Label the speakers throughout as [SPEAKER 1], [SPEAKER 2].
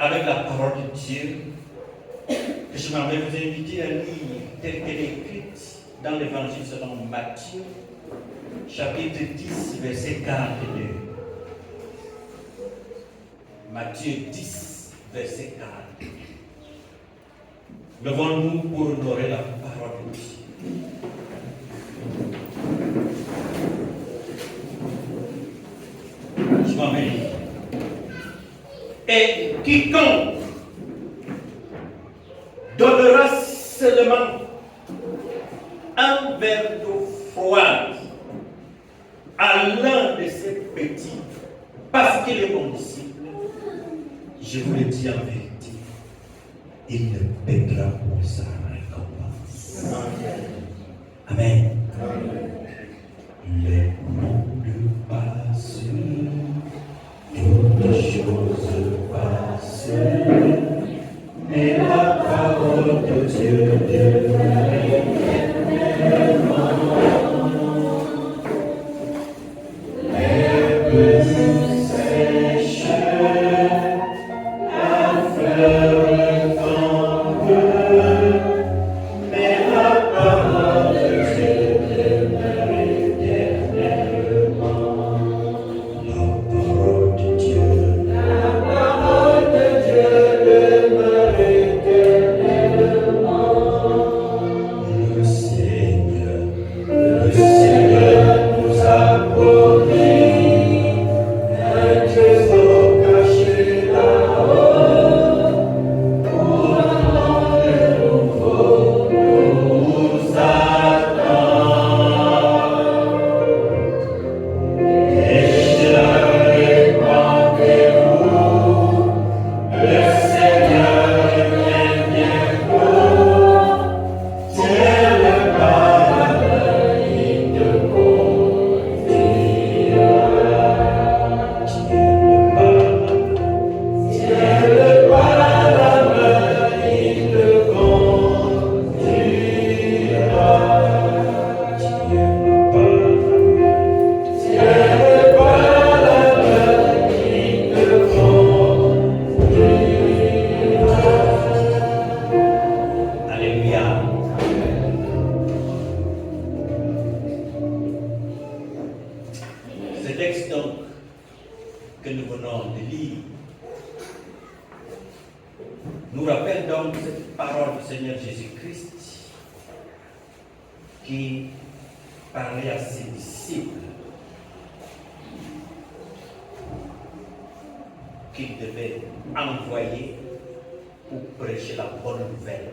[SPEAKER 1] avec la parole de Dieu, que je m'avais vous inviter à lire telle qu'elle est écrite dans l'évangile selon Matthieu, chapitre 10, verset 42. Matthieu 10, verset 42. Levons-nous pour honorer la parole de Dieu. Je m'en vais. Et quiconque donnera seulement un verre d'eau froide à l'un de ces petits, parce qu'il est mon disciple, je vous le dis en vérité, il ne paiera pour sa récompense. Amen. Amen. Le monde passe, toutes choses passent, mais la parole de Dieu demeure éternellement. Les pluies sèchent, la fleur tombe, mais la parole de Dieu demeure éternellement. La parole de Dieu, demeure éternellement. Le Seigneur nous a promis un trésor caché là-haut, où un monde nouveau nous attend. Et répandez-vous, le Seigneur vient bientôt. Tiens le pas, il te conduira. Tiens le pas, il te conduira. Tiens le pas, il te conduira. Alléluia. Ce texte donc que nous venons de lire nous rappelle donc cette parole du Seigneur Jésus-Christ qui parlait à ses disciples qu'il devait envoyer pour prêcher la bonne nouvelle.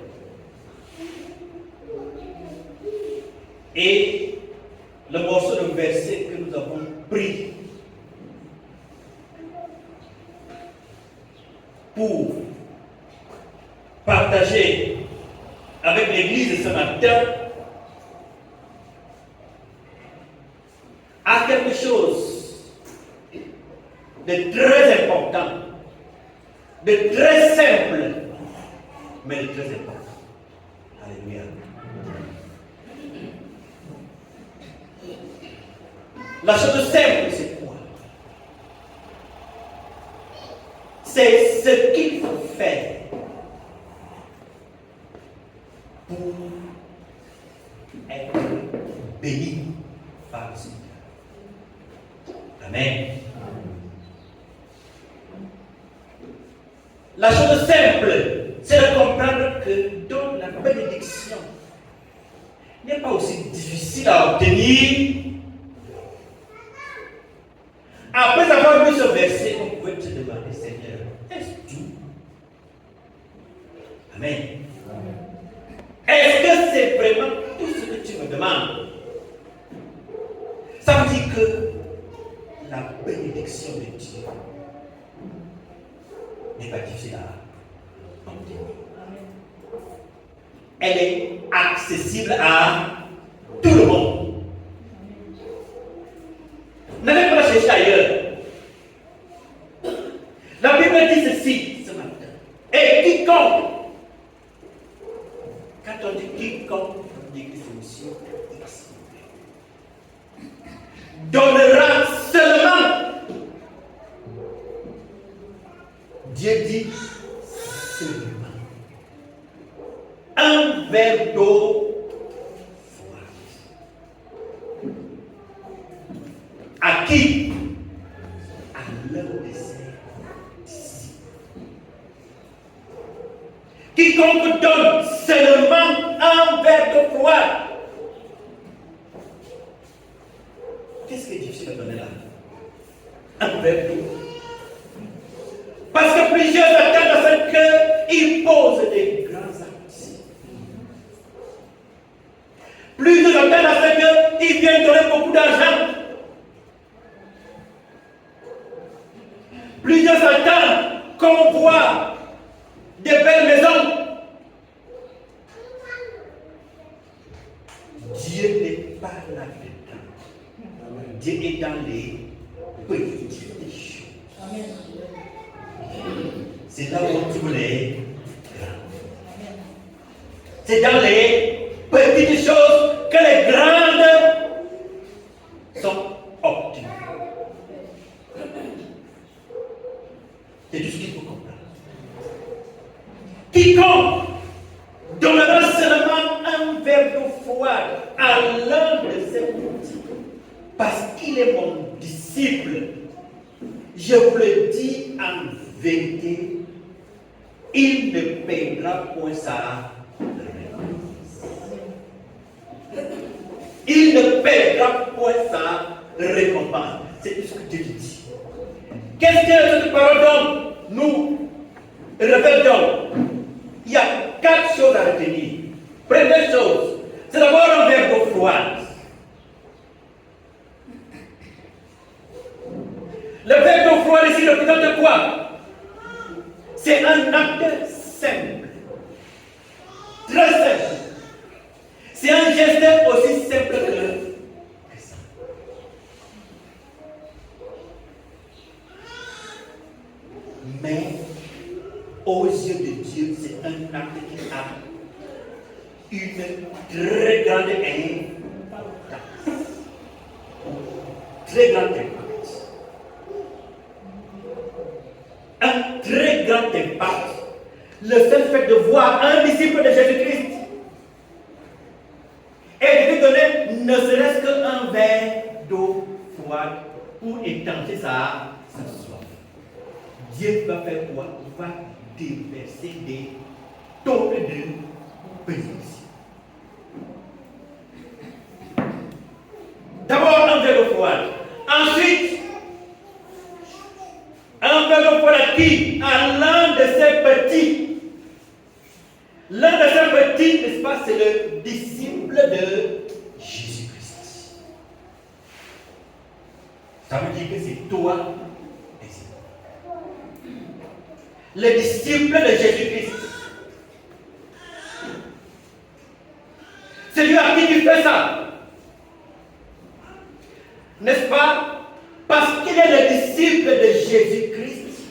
[SPEAKER 1] Et le morceau de verset que nous avons pris pour partager avec l'Église ce matin a quelque chose de très important, de très simple, mais de très important. Alléluia. La chose simple, c'est quoi? C'est ce qu'il faut faire pour être béni par le Seigneur. Amen. La chose simple, c'est de comprendre que dans la bénédiction n'est pas aussi difficile à obtenir. Après avoir lu ce verset, on pouvait se demander, Seigneur, est-ce tout? Amen. Est-ce que c'est vraiment tout ce que tu me demandes? Ça veut dire que la bénédiction de Dieu n'est pas difficile à obtenir. Elle est accessible à tout le monde. N'allez pas la chercher ailleurs. La Bible dit ceci ce matin. Et quiconque, quand on dit quiconque, on dit que c'est monsieur X, donnera seulement. Dieu dit seulement un verre d'eau froide. À qui? À l'un de ses disciples. Quiconque donne seulement un verre d'eau froide. Qu'est-ce que Jésus a donné là? Un verre d'eau. Parce que plusieurs attendent à ce qu'il pose des grands actes. Plusieurs attendent à ce qu'il vienne donner beaucoup d'argent. Plusieurs attendent qu'on voit des belles maisons. Dieu n'est pas là-dedans. Dieu est dans les petites choses. Amen. C'est là où tu les grandes. C'est dans les petites choses que les grandes sont obtenues. C'est tout ce qu'il faut comprendre. Quiconque donnera seulement un verre d'eau froide à l'un de ses petits, parce qu'il est mon disciple, je vous le dis en vérité, il ne paiera point sa récompense. Il ne paiera point sa récompense. C'est tout ce que Dieu dit. Qu'est-ce que cette parole nous révèle donc? Il y a 4 choses à retenir. Première chose, c'est d'abord un verre d'eau froide. Le verre d'eau froide ici représente quoi? C'est un acte simple. Très simple. C'est un geste aussi simple que ça. Mais aux yeux de Dieu, c'est un acte qui a une très grande importance. Très grande importance. Un très grand impact. Le seul fait de voir un disciple de Jésus-Christ et de lui donner ne serait-ce qu'un verre d'eau froide pour étancher sa soif. Dieu va faire quoi? Il va déverser des tonnes de bénédictions. D'abord un verre d'eau froide. Ensuite, un verre d'eau froide à qui? À l'un de ses petits. L'un de ses petits, n'est-ce pas, c'est le disciple de Jésus-Christ. Ça veut dire que c'est toi et c'est moi. Le disciple de Jésus-Christ. C'est lui à qui tu fais ça. N'est-ce pas? Parce qu'il est le disciple de Jésus-Christ,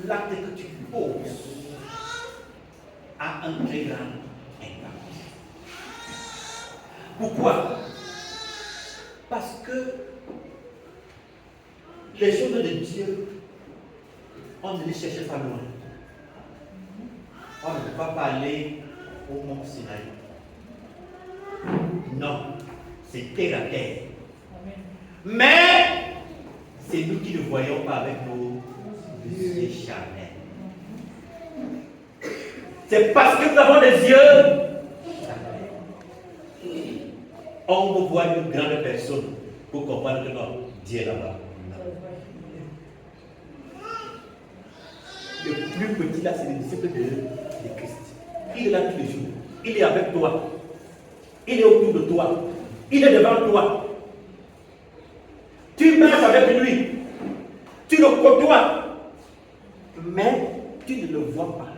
[SPEAKER 1] l'acte que tu poses a un très grand impact. Pourquoi? Parce que les choses de Dieu, on ne les cherche pas loin. On ne peut pas parler au mont Sinaï. Non, c'est terre à terre. Mais c'est nous qui ne voyons pas avec nos yeux charnels. C'est parce que nous avons des yeux charnels. On veut voir une grande personne pour comprendre que non, Dieu est là-bas. Le plus petit là, c'est le disciple de Christ. Il est là tous les jours. Il est avec toi. Il est autour de toi. Il est devant toi. Tu marches avec lui. Tu le côtoies. Mais tu ne le vois pas.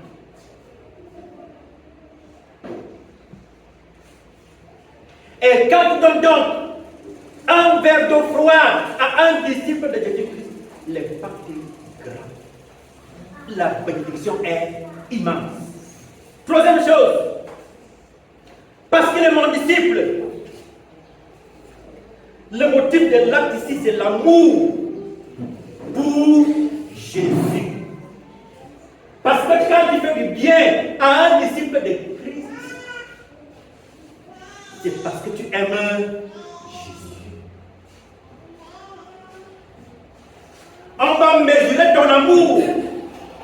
[SPEAKER 1] Et quand tu donnes donc un verre d'eau froide à un disciple de Jésus-Christ, l'impact est grand. La bénédiction est immense. Troisième chose, parce qu'il est mon disciple, le motif de l'acte ici, c'est l'amour pour Jésus. Parce que quand il fais du bien à un disciple de Christ, c'est parce que tu aimes Jésus. On va mesurer ton amour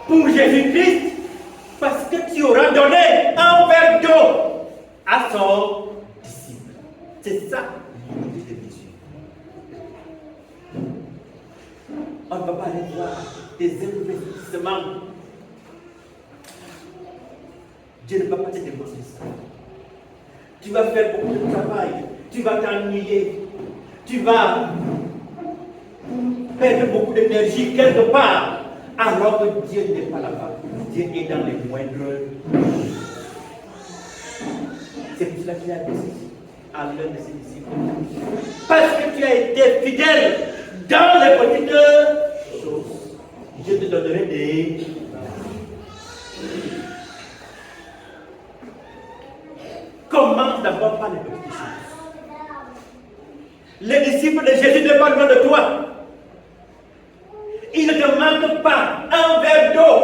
[SPEAKER 1] pour Jésus-Christ parce que tu auras donné un verre d'eau à son disciple. C'est ça l'unité de Jésus. On ne va pas aller voir des investissements. Dieu ne va pas te demander ça. Tu vas faire beaucoup de travail, tu vas t'ennuyer, tu vas perdre beaucoup d'énergie quelque part, alors que Dieu n'est pas là-bas. Dieu est dans les moindres. C'est pour cela qu'il a dit à l'un de ses disciples, parce que tu as été fidèle dans les petites choses, je te donnerai des. Commence d'abord par les petites choses. Les disciples de Jésus ne parlent pas de toi. Ils ne te manquent pas un verre d'eau.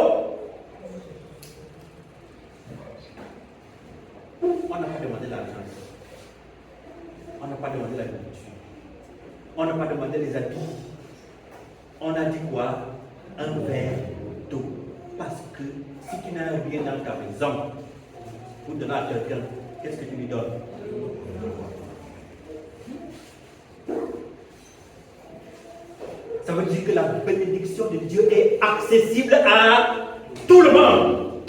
[SPEAKER 1] On n'a pas demandé l'argent. On n'a pas demandé la nourriture. On n'a pas demandé les habits. On a dit quoi? Un verre d'eau. Parce que si tu n'as rien dans ta maison, pour donner à quelqu'un, qu'est-ce que tu lui donnes? Ça veut dire que la bénédiction de Dieu est accessible à tout le monde,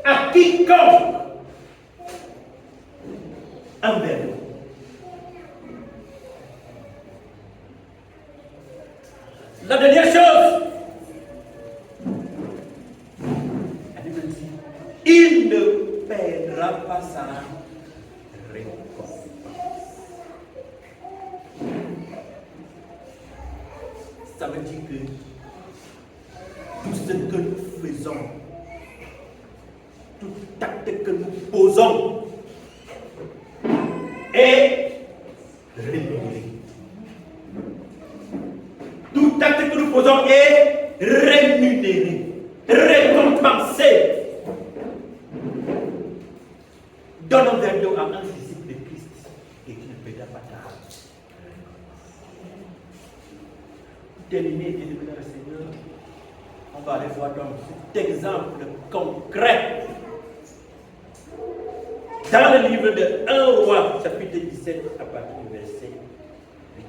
[SPEAKER 1] à quiconque. Un verre d'eau. La dernière chose, il ne perdra pas sa récompense. Ça veut dire que tout ce que nous faisons, tout acte que nous posons est rémunéré. Tout acte que nous posons est rémunéré, récompensé. Donne un verre d'eau à un disciple de Christ et tu ne perdras pas ta récompense. Pour terminer, bien aimé dans le Seigneur, on va aller voir donc cet exemple concret dans le livre de 1 Roi, chapitre 17, à partir du verset 8.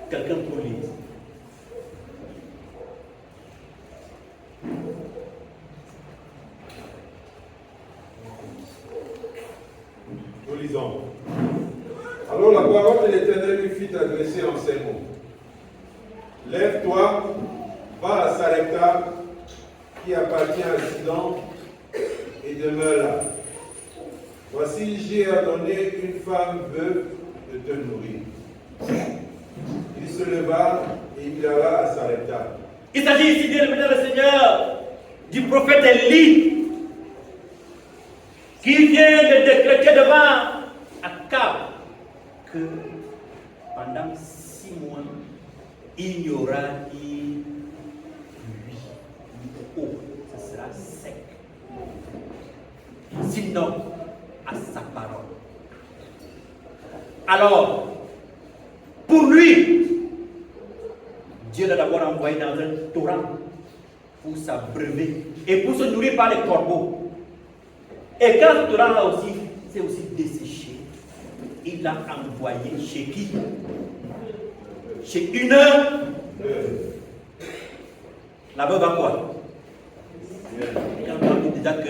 [SPEAKER 1] Quelqu'un pour lire.
[SPEAKER 2] Nous lisons. Alors la parole de l'Éternel lui fit adresser en ces mots. Lève-toi, va à Sarepta, qui appartient à Sidon, et demeure là. Voici, j'ai ordonné une femme veuve de te nourrir. Il se leva et il alla à Sarepta.
[SPEAKER 1] Il s'agit ici, bien aimé dans le Seigneur, du prophète Élie, qui vient de décréter devant Akab que pendant 6 mois, il n'y aura ni pluie, ni eau, ce sera sec. Sinon, à sa parole. Alors, pour lui, Dieu l'a d'abord envoyé dans un torrent pour s'abreuver et pour se nourrir par les corbeaux. Et quand ce torrent-là aussi s'est aussi desséché, il l'a envoyé chez qui? Chez une la veuve a quoi? Quand on dit déjà que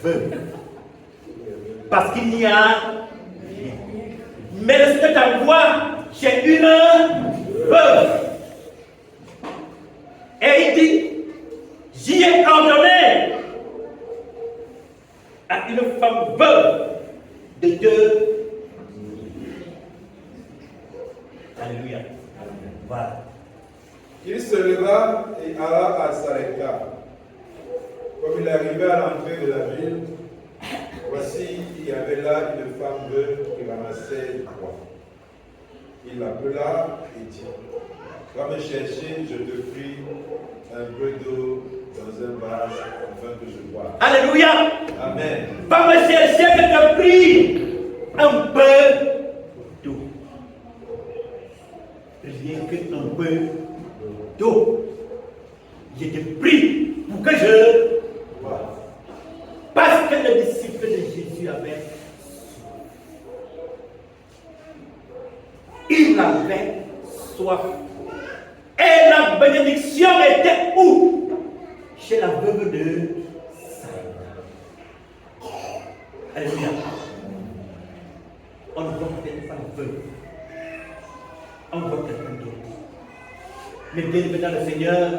[SPEAKER 1] veuve. Parce qu'il n'y a rien. Mais le Seigneur t'envoie chez une veuve. Et il dit, j'y ai ordonné à une femme veuve de te. Alléluia. Voilà.
[SPEAKER 2] Il se leva et alla à Sarepta. Comme il arrivait à l'entrée de la ville, voici, il y avait là une femme veuve qui ramassait du bois. Il l'appela et dit, Va me chercher, je te prie, un peu d'eau dans un vase afin que je boive.
[SPEAKER 1] Alléluia.
[SPEAKER 2] Amen.
[SPEAKER 1] Va me chercher, je te prie, un peu d'eau. Rien qu'un peu d'eau. Je te prie pour que je boive. Parce que les disciples de Jésus avaient il avait soif. Et la bénédiction était où? Chez la veuve de Sarepta. Alléluia. On ne voit peut-être pas la veuve. On voit quelqu'un d'autre. Mais bien évidemment, le Seigneur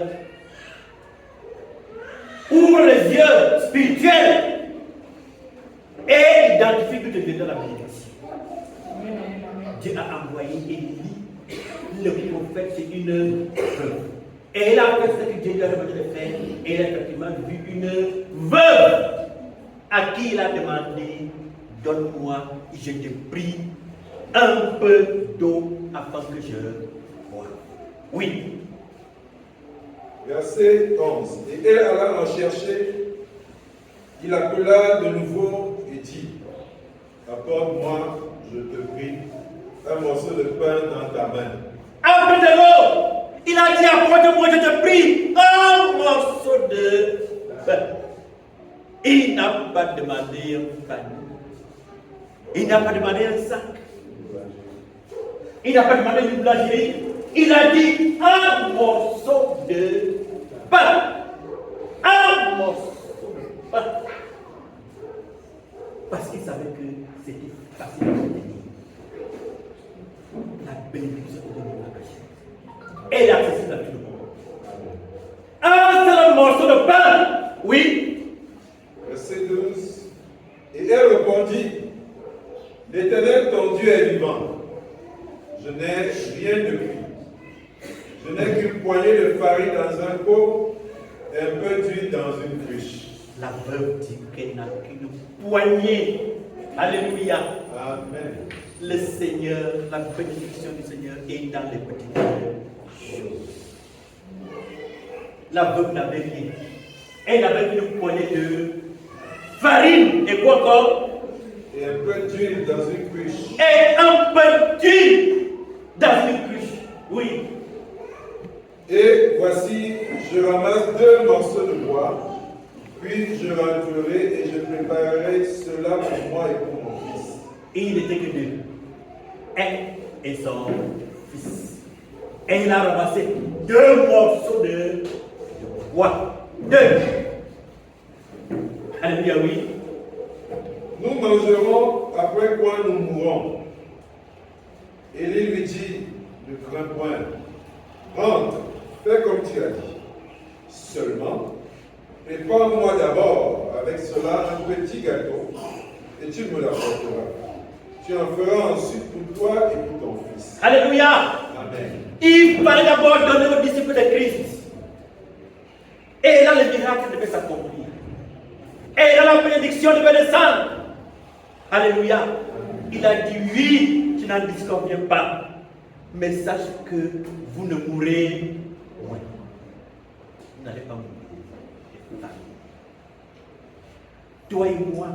[SPEAKER 1] ouvre les yeux spirituels et identifie que tu viens de la bénédiction. Dieu a envoyé Élie, le prophète, c'est une veuve. Et il a fait ce que Dieu lui a demandé de faire. Et il a effectivement vu une veuve à qui il a demandé, donne-moi, je te prie, un peu d'eau afin que je boive. Oui.
[SPEAKER 2] Verset 11. Et elle alla en chercher. Il appela de nouveau et dit, apporte-moi, je te prie, un morceau de pain dans ta main.
[SPEAKER 1] Un peu de l'eau. Il a dit, apporte-moi, je te prie, un morceau de pain. Il n'a pas demandé un panier. Il n'a pas demandé un sac. Il n'a pas demandé une boulangerie. Il a dit un morceau de pain. Un morceau de pain. Parce qu'il savait que c'était facile à obtenir. La bénédiction de Dieu. Elle est accessible à tout le monde. Un seul morceau de pain. Oui.
[SPEAKER 2] Verset 12. Et elle répondit, l'Éternel ton Dieu est vivant. Je n'ai rien de cuit. Je n'ai qu'une poignée de farine dans un pot et un peu d'huile dans une cruche.
[SPEAKER 1] La veuve dit qu'elle n'a qu'une poignée. Alléluia.
[SPEAKER 2] Amen.
[SPEAKER 1] Le Seigneur, la bénédiction du Seigneur est dans les petites choses. La veuve n'avait rien. Elle avait une poignée de farine. Et quoi encore?
[SPEAKER 2] Et un peu d'huile dans une cruche.
[SPEAKER 1] Et un peu d'huile dans une cruche. Oui.
[SPEAKER 2] Et voici, je ramasse 2 morceaux de bois, puis je rentrerai et je préparerai cela pour moi et pour mon fils.
[SPEAKER 1] Et il n'était que 2. Elle et son fils. Et il a ramassé 2 morceaux de bois. 2. Alléluia, oui.
[SPEAKER 2] Nous mangerons après quoi nous mourrons. Élie lui dit, ne crains point, rentre, fais comme tu as dit. Seulement, prépare-moi d'abord avec cela un petit gâteau et tu me l'apporteras. Tu en feras ensuite pour toi et pour ton fils.
[SPEAKER 1] Alléluia.
[SPEAKER 2] Amen.
[SPEAKER 1] Il fallait d'abord donner aux disciples de Christ. Et là, le miracle devait s'accomplir. Et là, la bénédiction devait descendre. Alléluia. Il a dit, oui, tu n'en disconviens pas. Mais sache que vous ne mourrez point. Vous n'allez pas mourir. Toi et moi,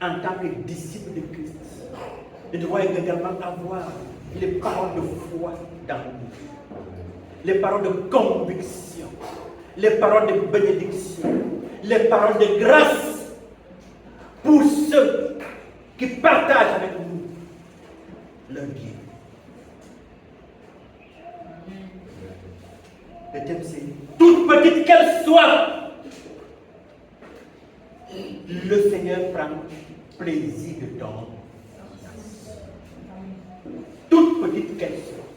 [SPEAKER 1] en tant que disciples de Christ, nous devons également avoir les paroles de foi dans nous, les paroles de conviction, les paroles de bénédiction, les paroles de grâce pour ceux qui partagent avec nous leur bien. Le thème c'est, toute petite qu'elle soit, le Seigneur prend plaisir dedans. Toute petite qu'elle soit.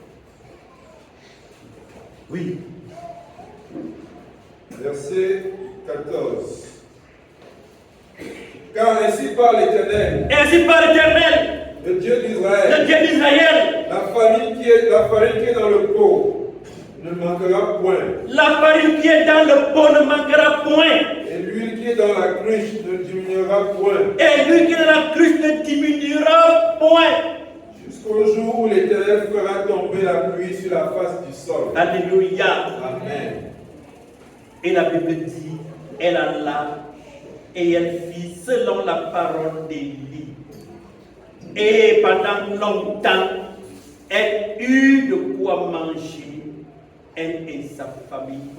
[SPEAKER 1] Oui.
[SPEAKER 2] Verset 14. Car ainsi parle l'Éternel,
[SPEAKER 1] Ainsi par l'Éternel,
[SPEAKER 2] le Dieu
[SPEAKER 1] le
[SPEAKER 2] d'Israël,
[SPEAKER 1] Dieu d'Israël,
[SPEAKER 2] la farine qui est dans le pot ne manquera point,
[SPEAKER 1] la farine qui est dans le pot ne manquera point,
[SPEAKER 2] et l'huile qui est dans la cruche ne diminuera point,
[SPEAKER 1] et l'huile qui est dans la cruche ne diminuera point,
[SPEAKER 2] jusqu'au jusqu'au jour où l'Éternel fera tomber la pluie sur la face du sol.
[SPEAKER 1] Alléluia.
[SPEAKER 2] Amen.
[SPEAKER 1] Et la Bible dit, elle alla et elle fit selon la parole d'Élie. Et pendant longtemps, elle eut de quoi manger, elle et sa famille,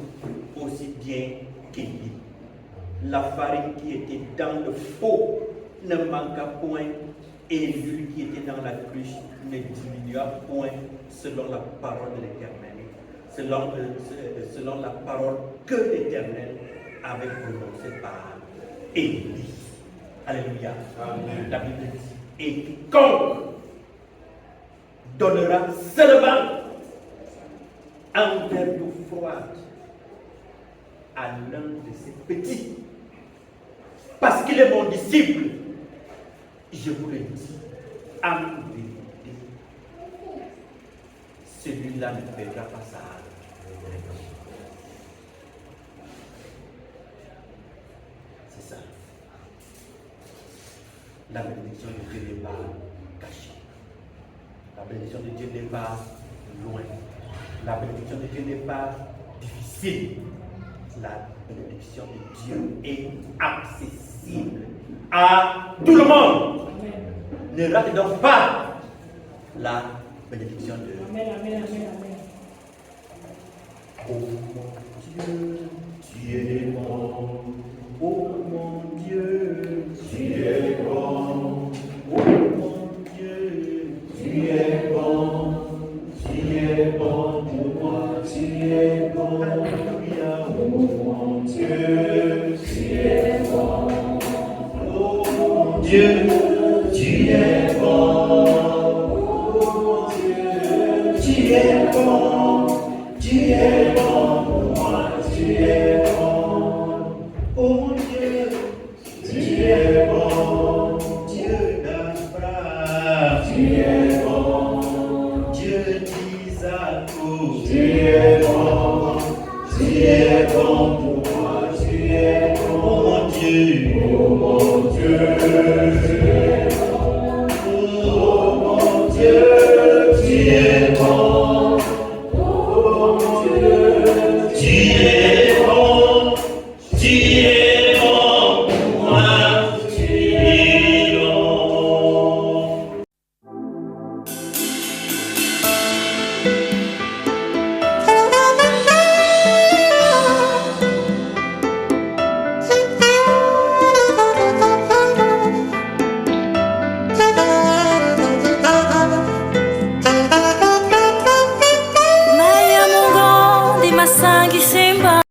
[SPEAKER 1] aussi bien qu'Élie. La farine qui était dans le pot ne manqua point, et l'huile qui était dans la cruche ne diminua point, selon la parole de l'Éternel, selon la parole que l'Éternel avait prononcée par Élie. Alléluia.
[SPEAKER 2] Amen.
[SPEAKER 1] La Bible dit, et quiconque donnera seulement un verre d'eau froide à l'un de ses petits, parce qu'il est mon disciple, je vous le dis, en vérité, celui-là ne perdra pas sa récompense. C'est ça. La bénédiction de Dieu n'est pas cachée. La bénédiction de Dieu n'est pas loin. La bénédiction de Dieu n'est pas difficile. La bénédiction de Dieu est accessible à tout le monde. Ne rate donc pas la bénédiction de Dieu.
[SPEAKER 3] Amen, amen, amen, amen.
[SPEAKER 1] Oh mon Dieu, tu es bon. Oh mon Dieu, tu es bon. Oh mon Dieu, tu es bon. Tu es bon pour moi, tu es bon. Alléluia. Oh mon Dieu, tu es bon. Oh mon Dieu, tu es bon. Oh mon Dieu, tu es bon. Tu es bon pour moi, tu es bon. Oh mon Dieu, tu es bon. Dieu d'Abraham, tu es bon. Dieu d'Isaac, tu es bon. Tu es bon pour moi, tu es bon. Oh mon Dieu, oh mon Dieu, tu es bon. Oh mon Dieu, tu es bon. Oh mon Dieu, tu es bon. Tu es bon pour moi, tu es bon.
[SPEAKER 4] Maya mungo di masangi simba